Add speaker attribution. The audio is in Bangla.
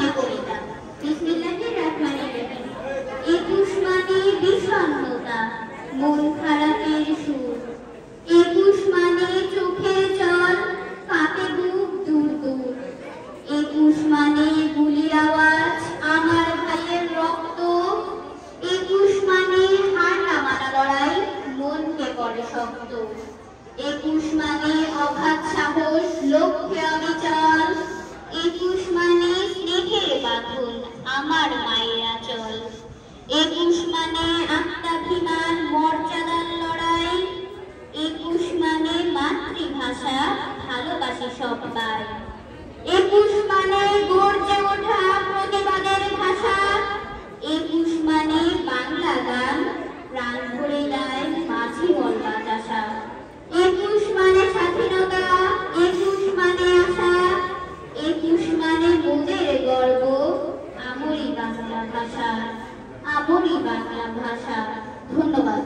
Speaker 1: হবে কবিতা। বিসমিল্লাহির রহমানির রহিম। 21 মানে বিষণ্ণতা, মন খারাপের সুর। 21 মানে চোখের জল, কাঁপে বুক দূর দূর। 21 মানে গুলির আওয়াজ, আমার ভাইয়ের রক্ত। 21 মানে হার না মানা লড়াই, মনকে করে শক্ত। 21 মানে অগাধ সাহস, লক্ষ্যে অবিচল। 21 মানে স্নেহের বাঁধন, আমার মায়ের আঁচল। 21 মানে আত্মাভিমান, মর্যাদার লড়াই। 21 মানে মাতৃভাষা, ভালোবাসি সবাই। 21 মানে গর্জে ওঠা প্রতিবাদের ভাষা। 21 মানে বাংলা গান, প্রাণ ভরে দেয় মাঝি বলবার আশা। 21 মানে স্বাধীনতা, 21 মানে আশা। 21 মানে মোদের গর্ব, আমরি বাংলা ভাষা, আমরি বাংলা ভাষা। ধন্যবাদ।